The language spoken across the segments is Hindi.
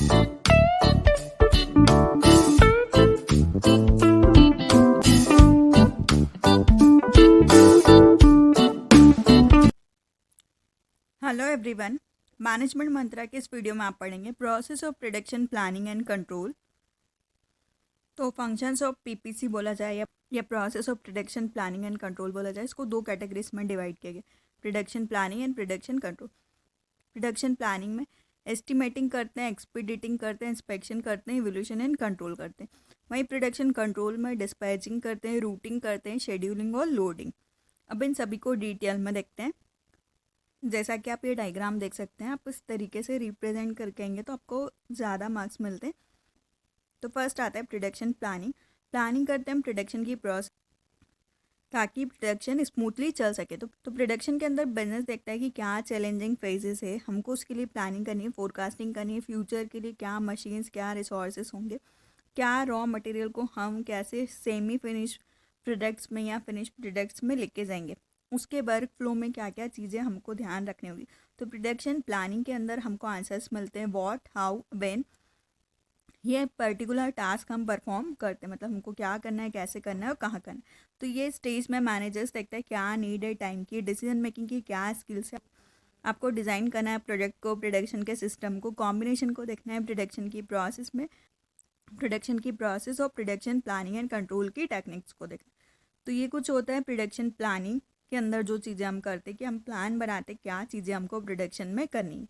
हेलो एवरीवन, मैनेजमेंट मंत्रा के इस वीडियो में आप पढ़ेंगे process of production planning and control. तो फंक्शंस ऑफ पीपीसी बोला जाए या process of production planning and control बोला जाए, इसको दो कैटेगरीज में डिवाइड किया गया, production planning and production control. Production planning में एस्टिमेटिंग करते हैं, एक्सपीडिटिंग करते हैं, इंस्पेक्शन करते हैं, इवोल्यूशन एंड कंट्रोल करते हैं। वहीं प्रोडक्शन कंट्रोल में डिस्पैचिंग करते हैं, रूटिंग करते हैं, शेड्यूलिंग और लोडिंग। अब इन सभी को डिटेल में देखते हैं। जैसा कि आप ये डायग्राम देख सकते हैं, आप इस तरीके से रिप्रेजेंट करके आएंगे तो आपको ज़्यादा मार्क्स मिलते हैं। तो फर्स्ट आता है प्रोडक्शन प्लानिंग। प्लानिंग करते हैं हम प्रोडक्शन की प्रोसेस ताकि प्रोडक्शन स्मूथली चल सके। तो प्रोडक्शन के अंदर बिजनेस देखता है कि क्या चैलेंजिंग फेजेस है, हमको उसके लिए प्लानिंग करनी है, फोरकास्टिंग करनी है, फ्यूचर के लिए क्या मशीन्स, क्या रिसोर्सेज होंगे, क्या रॉ मटेरियल को हम कैसे सेमी फिनिश प्रोडक्ट्स में या फिनिश प्रोडक्ट्स में लेके जाएंगे, उसके वर्क फ्लो में क्या क्या चीज़ें हमको ध्यान रखनी होगी। तो प्रोडक्शन प्लानिंग के अंदर हमको आंसर्स मिलते हैं व्हाट, हाउ, व्हेन। ये पर्टिकुलर टास्क हम परफॉर्म करते हैं, मतलब हमको क्या करना है, कैसे करना है और कहाँ करना है। तो ये स्टेज में मैनेजर्स देखते हैं क्या नीड है टाइम की, डिसीजन मेकिंग की क्या स्किल्स है, आपको डिज़ाइन करना है प्रोडक्ट को, प्रोडक्शन के सिस्टम को, कॉम्बिनेशन को देखना है प्रोडक्शन की प्रोसेस में, प्रोडक्शन की प्रोसेस और प्रोडक्शन प्लानिंग एंड कंट्रोल की टेक्निक्स को देखना। तो ये कुछ होता है प्रोडक्शन प्लानिंग के अंदर जो चीज़ें हम करते हैं कि हम प्लान बनाते क्या चीज़ें हमको प्रोडक्शन में करनी है।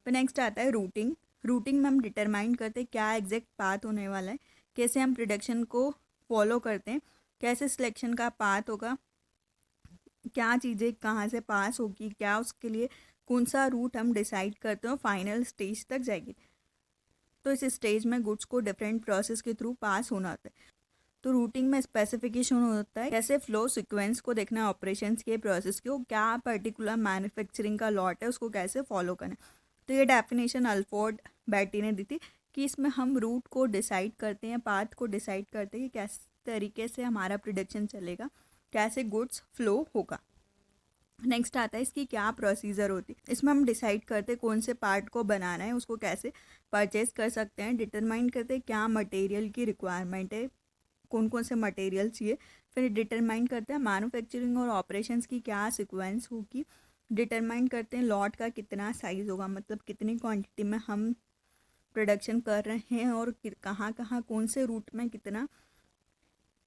फिर नेक्स्ट आता है रूटिंग। रूटिंग में हम डिटरमाइन करते हैं क्या एग्जैक्ट पाथ होने वाला है, कैसे हम प्रोडक्शन को फॉलो करते हैं, कैसे सिलेक्शन का पाथ होगा, क्या चीज़ें कहाँ से पास होगी, क्या उसके लिए कौन सा रूट हम डिसाइड करते हैं और फाइनल स्टेज तक जाएगी। तो इस स्टेज में गुड्स को डिफरेंट प्रोसेस के थ्रू पास होना होता है। तो रूटिंग में स्पेसिफिकेशन होता है कैसे फ्लो सीक्वेंस को देखना है, ऑपरेशंस के प्रोसेस को, क्या पर्टिकुलर मैन्युफैक्चरिंग का लॉट है उसको कैसे फॉलो करना है। तो ये डेफिनेशन अल्फोर्ड बैटी ने दी थी कि इसमें हम रूट को डिसाइड करते हैं, पाथ को डिसाइड करते हैं कि किस तरीके से हमारा प्रोडक्शन चलेगा, कैसे गुड्स फ्लो होगा। नेक्स्ट आता है इसकी क्या प्रोसीजर होती है। इसमें हम डिसाइड करते हैं कौन से पार्ट को बनाना है, उसको कैसे परचेज कर सकते हैं, डिटरमाइन करते हैं क्या मटेरियल की रिक्वायरमेंट है, कौन कौन से मटेरियल चाहिए, फिर डिटरमाइन करते हैं मैन्युफैक्चरिंग और ऑपरेशंस की क्या सीक्वेंस होगी, डिटरमाइन करते हैं लॉट का कितना साइज़ होगा, मतलब कितनी क्वांटिटी में हम प्रोडक्शन कर रहे हैं और कहाँ कहाँ कौन से रूट में कितना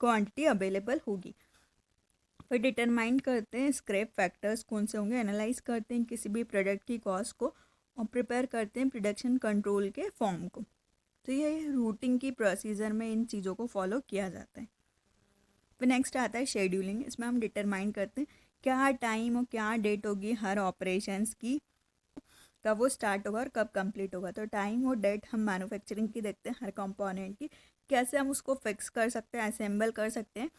क्वांटिटी अवेलेबल होगी। फिर डिटरमाइन करते हैं स्क्रैप फैक्टर्स कौन से होंगे, एनालाइज करते हैं किसी भी प्रोडक्ट की कॉस्ट को और प्रिपेयर करते हैं प्रोडक्शन कंट्रोल के फॉर्म को। तो ये रूटिंग की प्रोसीजर में इन चीज़ों को फॉलो किया जाता है। फिर नेक्स्ट आता है शेड्यूलिंग। इसमें हम डिटरमाइन करते हैं क्या टाइम और क्या डेट होगी हर ऑपरेशंस की, कब वो स्टार्ट होगा और कब कंप्लीट होगा। तो टाइम और डेट हम मैन्युफैक्चरिंग की देखते हैं हर कंपोनेंट की, कैसे हम उसको फिक्स कर सकते हैं, असेंबल कर सकते हैं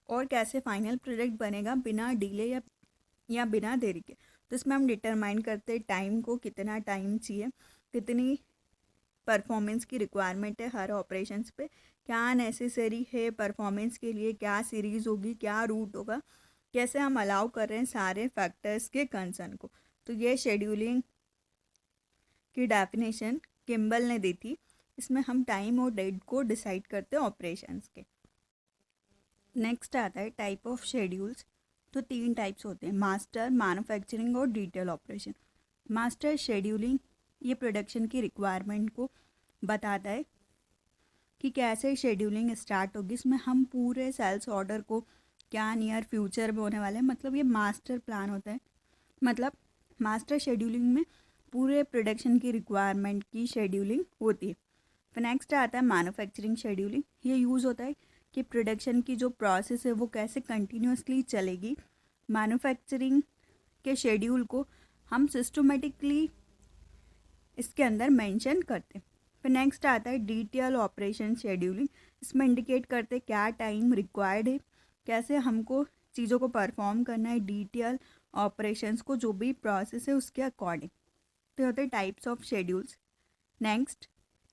और कैसे फाइनल प्रोडक्ट बनेगा बिना डिले या बिना देरी के। तो इसमें हम डिटरमाइन करते हैं टाइम को, कितना टाइम चाहिए, कितनी परफॉर्मेंस की रिक्वायरमेंट है हर ऑपरेशंस पे, क्या नेसेसरी है परफॉर्मेंस के लिए, क्या सीरीज़ होगी, क्या रूट होगा, कैसे हम अलाउ कर रहे हैं सारे फैक्टर्स के कंसर्न को। तो ये शेड्यूलिंग की डेफिनेशन किम्बल ने दी थी। इसमें हम टाइम और डेट को डिसाइड करते हैं ऑपरेशंस के। नेक्स्ट आता है टाइप ऑफ शेड्यूल्स। तो 3 टाइप्स होते हैं, मास्टर, मैन्युफैक्चरिंग और डिटेल ऑपरेशन। मास्टर शेड्यूलिंग ये प्रोडक्शन की रिक्वायरमेंट को बताता है कि कैसे शेड्यूलिंग स्टार्ट होगी। इसमें हम पूरे सेल्स ऑर्डर को क्या नियर फ्यूचर में होने वाले हैं, मतलब ये मास्टर प्लान होता है। मतलब मास्टर शेड्यूलिंग में पूरे प्रोडक्शन की रिक्वायरमेंट की शेड्यूलिंग होती है। फिर नेक्स्ट आता है मैन्युफैक्चरिंग शेड्यूलिंग। ये यूज़ होता है कि प्रोडक्शन की जो प्रोसेस है वो कैसे कंटिन्यूसली चलेगी। मैन्युफैक्चरिंग के शेड्यूल को हम सिस्टमेटिकली इसके अंदर मेंशन करते हैं। फिर नेक्स्ट आता है डिटेल ऑपरेशन शेड्यूलिंग। इसमें इंडिकेट करते हैं क्या टाइम रिक्वायर्ड है, कैसे हमको चीज़ों को परफॉर्म करना है डिटेल ऑपरेशंस को, जो भी प्रोसेस है उसके अकॉर्डिंग। तो होते हैं टाइप्स ऑफ शेड्यूल्स।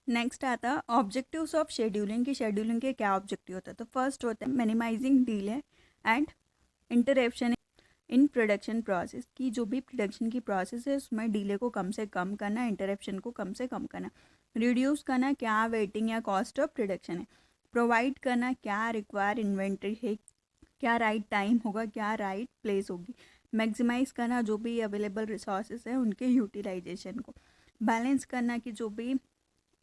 नेक्स्ट आता है ऑब्जेक्टिव्स ऑफ शेड्यूलिंग की शेड्यूलिंग के क्या ऑब्जेक्टिव होता है। तो फर्स्ट होता है minimizing delay and interruption in production process की जो भी प्रोडक्शन की प्रोसेस है उसमें डिले को कम से कम करना, इंटरप्शन को कम से कम करना, रिड्यूस करना क्या वेटिंग या कॉस्ट ऑफ प्रोडक्शन है, प्रोवाइड करना क्या रिक्वायर इन्वेंट्री है, क्या राइट टाइम होगा, क्या राइट प्लेस होगी, मैक्सिमाइज करना जो भी अवेलेबल रिसोर्सेज है उनके यूटिलाइजेशन को, बैलेंस करना कि जो भी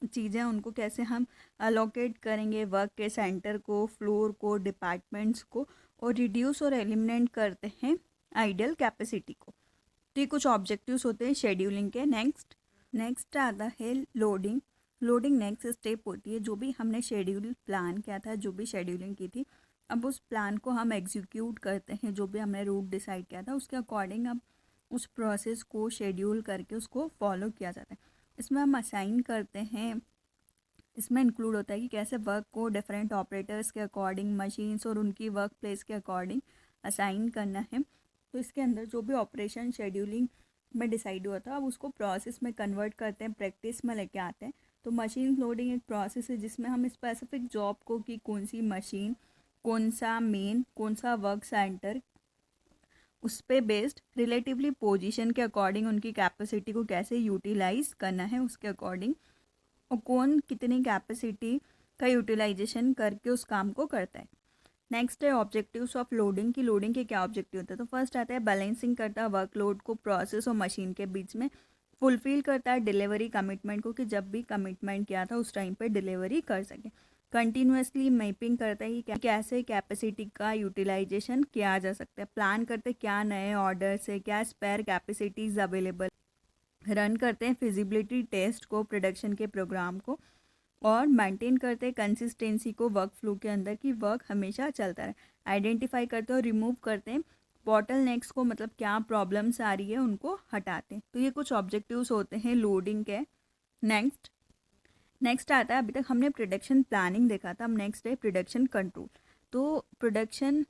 चीज़ें उनको कैसे हम अलोकेट करेंगे वर्क के सेंटर को, फ्लोर को, डिपार्टमेंट्स को, और रिड्यूस और एलिमिनेट करते हैं आइडियल कैपेसिटी को। तो ये कुछ ऑब्जेक्टिव्स होते हैं शेड्यूलिंग के। नेक्स्ट आता है लोडिंग। लोडिंग नेक्स्ट स्टेप होती है, जो भी हमने शेड्यूल प्लान किया था, जो भी शेड्यूलिंग की थी, अब उस प्लान को हम एग्जीक्यूट करते हैं। जो भी हमने रूट डिसाइड किया था उसके अकॉर्डिंग अब उस प्रोसेस को शेड्यूल करके उसको फॉलो किया जाता है। इसमें हम असाइन करते हैं, इसमें इंक्लूड होता है कि कैसे वर्क को डिफरेंट ऑपरेटर्स के अकॉर्डिंग, मशीन्स और उनकी वर्क प्लेस के अकॉर्डिंग असाइन करना है। तो इसके अंदर जो भी ऑपरेशन शेड्यूलिंग में डिसाइड हुआ था अब उसको प्रोसेस में कन्वर्ट करते हैं, प्रैक्टिस में लेके आते हैं। तो मशीन लोडिंग एक प्रोसेस है जिसमें हम स्पेसिफिक जॉब को कि कौन सी मशीन, कौन सा मेन, कौन सा वर्क सेंटर, उस पे बेस्ड रिलेटिवली पोजीशन के अकॉर्डिंग उनकी कैपेसिटी को कैसे यूटिलाइज करना है उसके अकॉर्डिंग, और कौन कितनी कैपेसिटी का यूटिलाइजेशन करके उस काम को करता है। नेक्स्ट है ऑब्जेक्टिव्स ऑफ लोडिंग की लोडिंग के क्या ऑब्जेक्टिव होते हैं। तो फर्स्ट आता है बैलेंसिंग करता है वर्कलोड को प्रोसेस और मशीन के बीच में, फुलफिल करता है डिलीवरी कमिटमेंट को कि जब भी कमिटमेंट किया था उस टाइम पे डिलीवरी कर सके, कंटिन्यूसली मैपिंग करता है कि कैसे कैपेसिटी का यूटिलाइजेशन किया जा सकता है, प्लान करते हैं क्या नए ऑर्डर्स है, क्या स्पेयर कैपेसिटीज़ अवेलेबल, रन करते हैं फिजिबिलिटी टेस्ट को प्रोडक्शन के प्रोग्राम को, और मेंटेन करते हैं कंसिस्टेंसी को वर्क फ्लो के अंदर कि वर्क हमेशा चलता रहे, आइडेंटिफाई करते हैं और रिमूव करते हैं बॉटल नेक्स को, मतलब क्या प्रॉब्लम्स आ रही है उनको हटाते हैं। तो ये कुछ ऑब्जेक्टिव्स होते हैं लोडिंग के। नेक्स्ट आता है, अभी तक हमने प्रोडक्शन प्लानिंग देखा था, अब नेक्स्ट है प्रोडक्शन कंट्रोल। तो प्रोडक्शन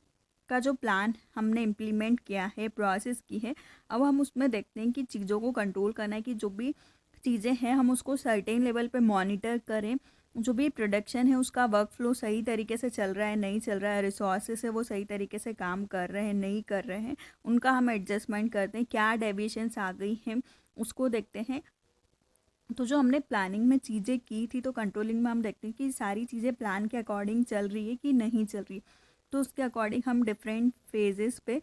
का जो प्लान हमने इम्प्लीमेंट किया है, प्रोसेस की है, अब हम उसमें देखते हैं कि चीज़ों को कंट्रोल करना है कि जो भी चीज़ें हैं हम उसको सर्टेन लेवल पे मॉनिटर करें, जो भी प्रोडक्शन है उसका वर्क फ्लो सही तरीके से चल रहा है नहीं चल रहा है, रिसोर्सेस है वो सही तरीके से काम कर रहे हैं नहीं कर रहे हैं, उनका हम एडजस्टमेंट करते हैं, क्या डेविएशंस आ गई हैं उसको देखते हैं। तो जो हमने प्लानिंग में चीज़ें की थी तो कंट्रोलिंग में हम देखते हैं कि सारी चीज़ें प्लान के अकॉर्डिंग चल रही है कि नहीं चल रही, तो उसके अकॉर्डिंग हम डिफरेंट फेजेस पे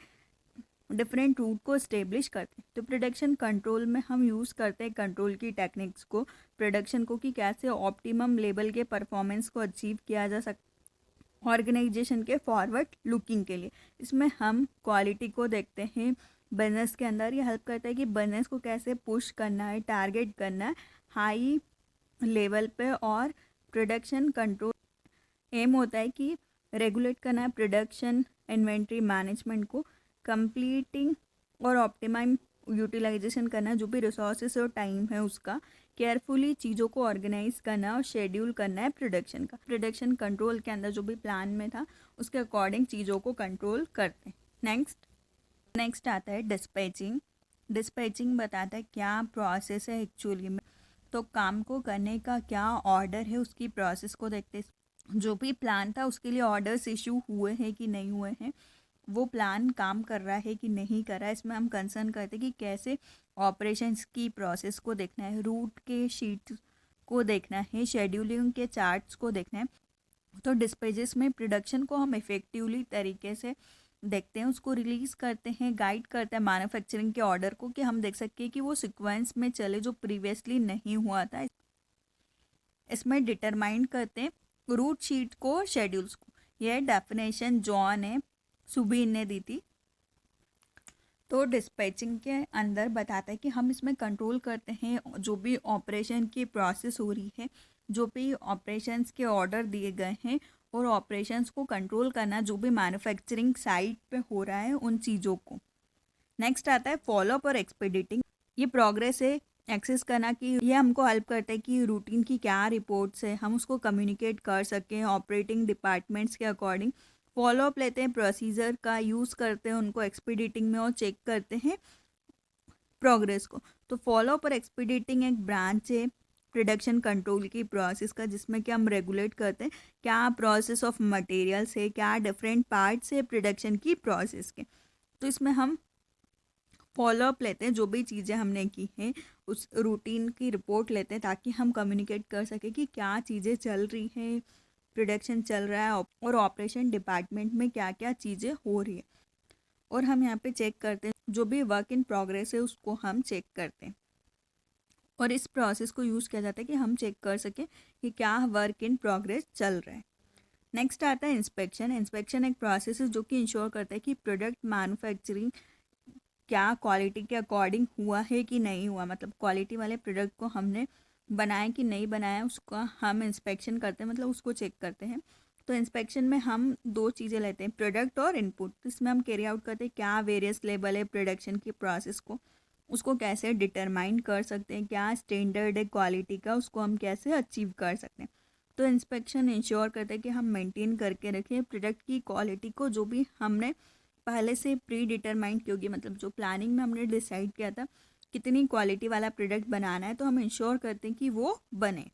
डिफरेंट रूट को इस्टेब्लिश करते हैं। तो प्रोडक्शन कंट्रोल में हम यूज़ करते हैं कंट्रोल की टेक्निक्स को प्रोडक्शन को कि कैसे ऑप्टिमम लेवल के परफॉर्मेंस को अचीव किया जा सकता ऑर्गेनाइजेशन के फॉरवर्ड लुकिंग के लिए। इसमें हम क्वालिटी को देखते हैं बिजनेस के अंदर, ये हेल्प करता है कि बिजनेस को कैसे पुश करना है, टारगेट करना है हाई लेवल पे, और प्रोडक्शन कंट्रोल एम होता है कि रेगुलेट करना है प्रोडक्शन इन्वेंट्री मैनेजमेंट को, कंप्लीटिंग और ऑप्टिमाइम यूटिलाइजेशन करना, जो भी रिसोर्सेस और टाइम है उसका केयरफुली चीज़ों को ऑर्गेनाइज करना और शेड्यूल करना है प्रोडक्शन का। प्रोडक्शन कंट्रोल के अंदर जो भी प्लान में था उसके अकॉर्डिंग चीज़ों को कंट्रोल करते हैं। नेक्स्ट आता है डिस्पैचिंग। डिस्पैचिंग बताता है क्या प्रोसेस है एक्चुअली में, तो काम को करने का क्या ऑर्डर है उसकी प्रोसेस को देखते हैं। जो भी प्लान था उसके लिए ऑर्डर्स इशू हुए हैं कि नहीं हुए हैं, वो प्लान काम कर रहा है कि नहीं कर रहा है, इसमें हम कंसर्न करते हैं कि कैसे ऑपरेशंस की प्रोसेस को देखना है, रूट के शीट को देखना है, शेड्यूलिंग के चार्ट्स को देखना है। तो डिस्पैचेस में प्रोडक्शन को हम इफ़ेक्टिवली तरीके से देखते हैं, उसको रिलीज़ करते हैं, गाइड करते हैं मैन्युफैक्चरिंग के ऑर्डर को कि हम देख सकें कि वो सीक्वेंस में चले जो प्रीवियसली नहीं हुआ था। इसमें डिटरमाइन करते हैं रूट शीट को, शेड्यूल्स को। यह डेफिनेशन जॉन ने सुबीन ने दी थी। तो डिस्पैचिंग के अंदर बताता है कि हम इसमें कंट्रोल करते हैं जो भी ऑपरेशन की प्रोसेस हो रही है, जो भी ऑपरेशंस के ऑर्डर दिए गए हैं, और ऑपरेशंस को कंट्रोल करना जो भी मैन्युफैक्चरिंग साइट पे हो रहा है उन चीज़ों को। नेक्स्ट आता है फॉलोअप और एक्सपीडिटिंग। ये प्रोग्रेस है एक्सेस करना कि ये हमको हेल्प करता है कि रूटीन की क्या रिपोर्ट्स है हम उसको कम्युनिकेट कर सकें ऑपरेटिंग डिपार्टमेंट्स के अकॉर्डिंग। फॉलोअप लेते हैं, प्रोसीजर का यूज़ करते हैं उनको एक्सपीडिटिंग में और चेक करते हैं प्रोग्रेस को। तो फॉलोअप और एक्सपीडिटिंग एक ब्रांच है प्रोडक्शन कंट्रोल की प्रोसेस का, जिसमें कि हम रेगुलेट करते हैं क्या प्रोसेस ऑफ मटेरियल्स है, क्या डिफरेंट पार्ट्स है प्रोडक्शन की प्रोसेस के। तो इसमें हम फॉलोअप लेते हैं, जो भी चीज़ें हमने की हैं उस रूटीन की रिपोर्ट लेते हैं, ताकि हम कम्युनिकेट कर सकें कि क्या चीज़ें चल रही हैं, प्रोडक्शन चल रहा है और ऑपरेशन डिपार्टमेंट में क्या क्या चीज़ें हो रही है। और हम यहाँ पे चेक करते हैं, जो भी वर्क इन प्रोग्रेस है उसको हम चेक करते हैं, और इस प्रोसेस को यूज़ किया जाता है कि हम चेक कर सकें कि क्या वर्क इन प्रोग्रेस चल रहा है। नेक्स्ट आता है इंस्पेक्शन। इंस्पेक्शन एक प्रोसेस है जो कि इंश्योर करता है कि प्रोडक्ट मैन्युफैक्चरिंग क्या क्वालिटी के अकॉर्डिंग हुआ है कि नहीं हुआ, मतलब क्वालिटी वाले प्रोडक्ट को हमने बनाया कि नहीं बनाया, उसका हम इंस्पेक्शन करते हैं, मतलब उसको चेक करते हैं। तो इंस्पेक्शन में हम दो चीज़ें लेते हैं, प्रोडक्ट और इनपुट। तो इसमें हम कैरी आउट करते हैं क्या वेरियस लेवल है प्रोडक्शन की प्रोसेस को, उसको कैसे डिटरमाइन कर सकते हैं, क्या स्टैंडर्ड है क्वालिटी का, उसको हम कैसे अचीव कर सकते हैं। तो इंस्पेक्शन इंश्योर करते हैं कि हम मेंटेन करके रखें प्रोडक्ट की क्वालिटी को, जो भी हमने पहले से प्री डिटरमाइंड की होगी, मतलब जो प्लानिंग में हमने डिसाइड किया था कितनी क्वालिटी वाला प्रोडक्ट बनाना है, तो हम इंश्योर करते हैं कि वो बने।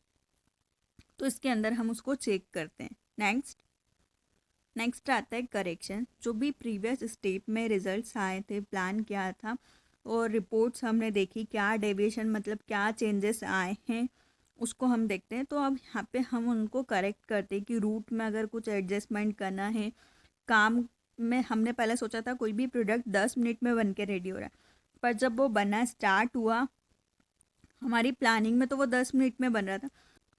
तो इसके अंदर हम उसको चेक करते हैं। नेक्स्ट आता है करेक्शन। जो भी प्रीवियस स्टेप में रिजल्ट्स आए थे, प्लान किया था और रिपोर्ट्स हमने देखी, क्या डेविएशन मतलब क्या चेंजेस आए हैं उसको हम देखते हैं। तो अब यहाँ पे हम उनको करेक्ट करते हैं कि रूट में अगर कुछ एडजस्टमेंट करना है, काम में हमने पहले सोचा था कोई भी प्रोडक्ट 10 मिनट में बन के रेडी हो रहा है, पर जब वो बनना स्टार्ट हुआ हमारी प्लानिंग में तो वो 10 मिनट में बन रहा था।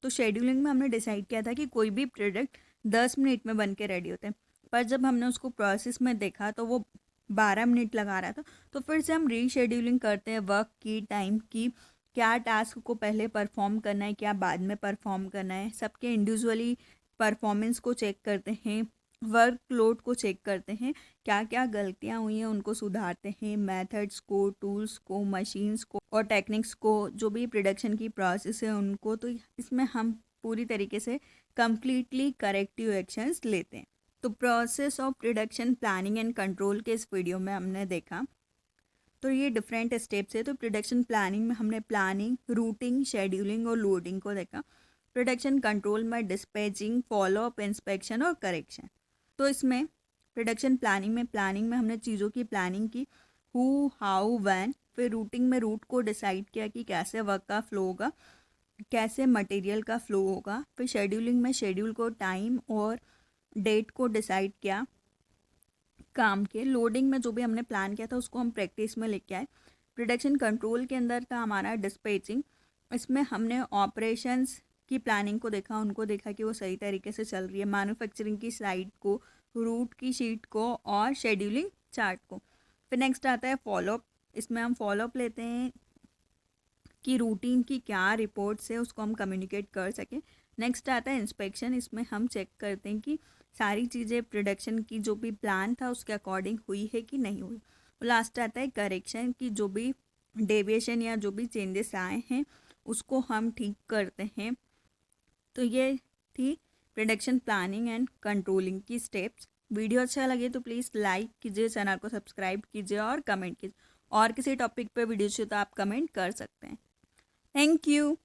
तो शेड्यूलिंग में हमने डिसाइड किया था कि कोई भी प्रोडक्ट 10 मिनट में बन के रेडी होते हैं, पर जब हमने उसको प्रोसेस में देखा तो वो 12 मिनट लगा रहा था। तो फिर से हम रीशेड्यूलिंग करते हैं वर्क की, टाइम की, क्या टास्क को पहले परफॉर्म करना है, क्या बाद में परफॉर्म करना है, सबके इंडिविजुअली परफॉर्मेंस को चेक करते हैं, वर्कलोड को चेक करते हैं, क्या क्या गलतियां हुई हैं उनको सुधारते हैं, मेथड्स को, टूल्स को, मशीन्स को और टेक्निक्स को, जो भी प्रोडक्शन की प्रोसेस है उनको। तो इसमें हम पूरी तरीके से कम्प्लीटली करेक्टिव एक्शंस लेते हैं। तो process of production planning and control के इस वीडियो में हमने देखा, तो ये डिफरेंट स्टेप्स है। तो प्रोडक्शन प्लानिंग में हमने प्लानिंग, रूटिंग, शेड्यूलिंग और लोडिंग को देखा। प्रोडक्शन कंट्रोल में डिस्पैचिंग, फॉलोअप, इंस्पेक्शन और करेक्शन। तो इसमें प्लानिंग में हमने चीज़ों की प्लानिंग की, हु, हाउ, व्हेन। फिर रूटिंग में रूट को डिसाइड किया कि कैसे वर्क का फ्लो होगा, कैसे मटेरियल का फ्लो होगा। फिर शेड्यूलिंग में शेड्यूल को, टाइम और डेट को डिसाइड किया काम के। लोडिंग में जो भी हमने प्लान किया था उसको हम प्रैक्टिस में लेके आए। प्रोडक्शन कंट्रोल के अंदर था हमारा डिस्पैचिंग। इसमें हमने ऑपरेशंस की प्लानिंग को देखा, उनको देखा कि वो सही तरीके से चल रही है, मैन्युफैक्चरिंग की साइड को, रूट की शीट को और शेड्यूलिंग चार्ट को। फिर नेक्स्ट आता है फॉलोअप। इसमें हम फॉलोअप लेते हैं कि रूटीन की क्या रिपोर्ट्स है उसको हम कम्युनिकेट कर सकें। नेक्स्ट आता है इंस्पेक्शन। इसमें हम चेक करते हैं कि सारी चीज़ें प्रोडक्शन की जो भी प्लान था उसके अकॉर्डिंग हुई है कि नहीं हुई। लास्ट आता है करेक्शन, की जो भी डेविएशन या जो भी चेंजेस आए हैं उसको हम ठीक करते हैं। तो ये थी प्रोडक्शन प्लानिंग एंड कंट्रोलिंग की स्टेप्स। वीडियो अच्छा लगे तो प्लीज़ लाइक कीजिए, चैनल को सब्सक्राइब कीजिए और कमेंट कीजिए। और किसी टॉपिक पे वीडियो चाहिए तो आप कमेंट कर सकते हैं। Thank you.